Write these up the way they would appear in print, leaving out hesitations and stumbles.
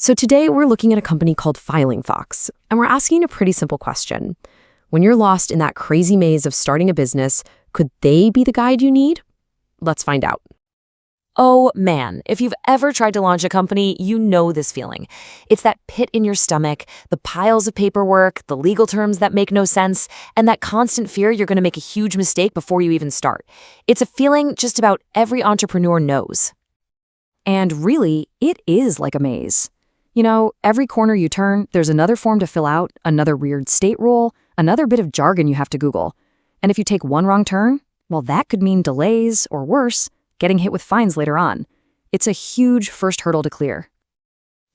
So today we're looking at a company called FilingFox, and we're asking a pretty simple question. When you're lost in that crazy maze of starting a business, could they be the guide you need? Let's find out. Oh man, if you've ever tried to launch a company, you know this feeling. It's that pit in your stomach, the piles of paperwork, the legal terms that make no sense, and that constant fear you're going to make a huge mistake before you even start. It's a feeling just about every entrepreneur knows. And really, it is like a maze. You know, every corner you turn, there's another form to fill out, another weird state rule, another bit of jargon you have to Google. And if you take one wrong turn, well, that could mean delays, or worse, getting hit with fines later on. It's a huge first hurdle to clear.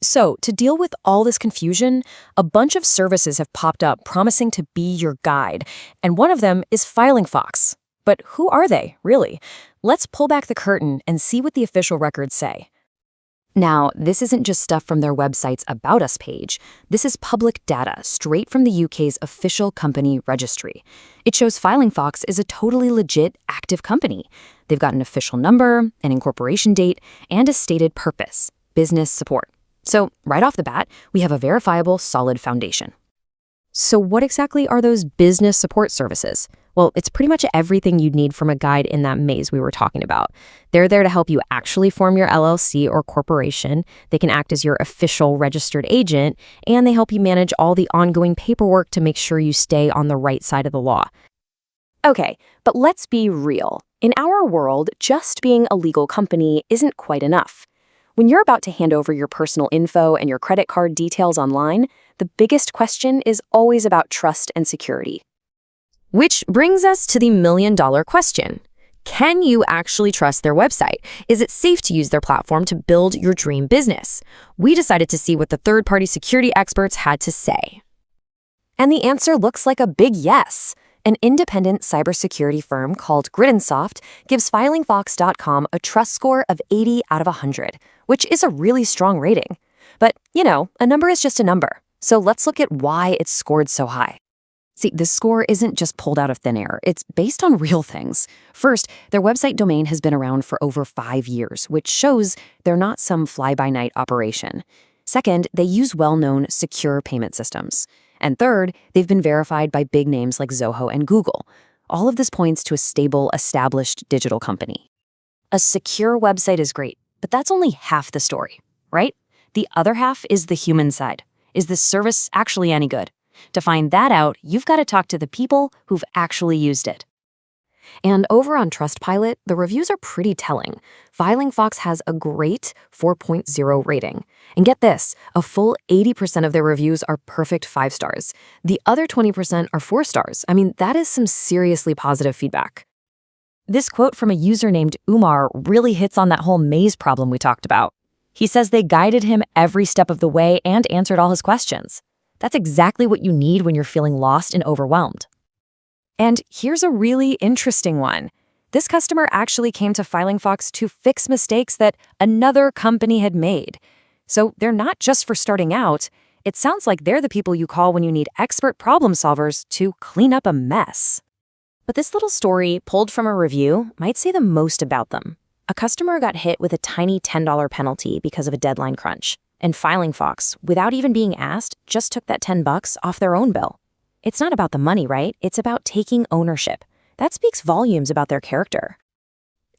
So, to deal with all this confusion, a bunch of services have popped up promising to be your guide, and one of them is FilingFox. But who are they, really? Let's pull back the curtain and see what the official records say. Now, this isn't just stuff from their website's About Us page. This is public data straight from the UK's official company registry. It shows FilingFox is a totally legit, active company. They've got an official number, an incorporation date, and a stated purpose: business support. So, right off the bat, we have a verifiable, solid foundation. So what exactly are those business support services? Well, it's pretty much everything you'd need from a guide in that maze we were talking about. They're there to help you actually form your LLC or corporation. They can act as your official registered agent, and they help you manage all the ongoing paperwork to make sure you stay on the right side of the law. Okay, but let's be real. In our world, just being a legal company isn't quite enough. When you're about to hand over your personal info and your credit card details online, the biggest question is always about trust and security. Which brings us to the million-dollar question. Can you actually trust their website? Is it safe to use their platform to build your dream business? We decided to see what the third-party security experts had to say. And the answer looks like a big yes. An independent cybersecurity firm called Griddensoft gives FilingFox.com a trust score of 80 out of 100, which is a really strong rating. But, you know, a number is just a number. So let's look at why it's scored so high. See, this score isn't just pulled out of thin air. It's based on real things. First, their website domain has been around for over 5 years, which shows they're not some fly-by-night operation. Second, they use well-known secure payment systems. And third, they've been verified by big names like Zoho and Google. All of this points to a stable, established digital company. A secure website is great, but that's only half the story, right? The other half is the human side. Is this service actually any good? To find that out, you've got to talk to the people who've actually used it. And over on Trustpilot, the reviews are pretty telling. FilingFox has a great 4.0 rating. And get this, a full 80% of their reviews are perfect 5 stars. The other 20% are 4 stars. I mean, that is some seriously positive feedback. This quote from a user named Umar really hits on that whole maze problem we talked about. He says they guided him every step of the way and answered all his questions. That's exactly what you need when you're feeling lost and overwhelmed. And here's a really interesting one. This customer actually came to FilingFox to fix mistakes that another company had made. So they're not just for starting out. It sounds like they're the people you call when you need expert problem solvers to clean up a mess. But this little story, pulled from a review, might say the most about them. A customer got hit with a tiny $10 penalty because of a deadline crunch. And FilingFox, without even being asked, just took that $10 off their own bill. It's not about the money, right? It's about taking ownership. That speaks volumes about their character.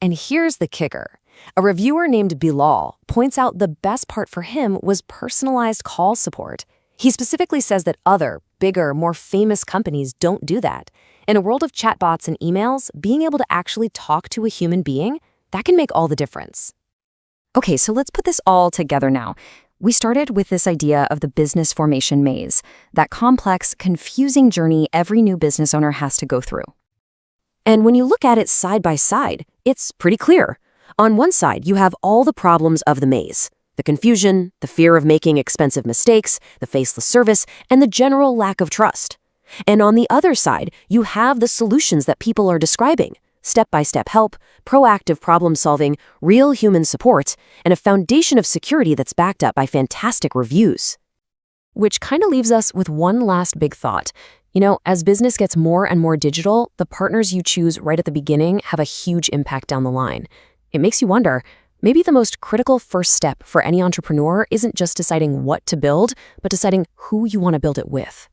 And here's the kicker. A reviewer named Bilal points out the best part for him was personalized call support. He specifically says that other, bigger, more famous companies don't do that. In a world of chatbots and emails, being able to actually talk to a human being, that can make all the difference. Okay, so let's put this all together now. We started with this idea of the business formation maze, that complex, confusing journey every new business owner has to go through. And when you look at it side by side, it's pretty clear. On one side, you have all the problems of the maze: the confusion, the fear of making expensive mistakes, the faceless service, and the general lack of trust. And on the other side, you have the solutions that people are describing: step-by-step help, proactive problem-solving, real human support, and a foundation of security that's backed up by fantastic reviews. Which kind of leaves us with one last big thought. You know, as business gets more and more digital, the partners you choose right at the beginning have a huge impact down the line. It makes you wonder, Maybe the most critical first step for any entrepreneur isn't just deciding what to build, but deciding who you want to build it with.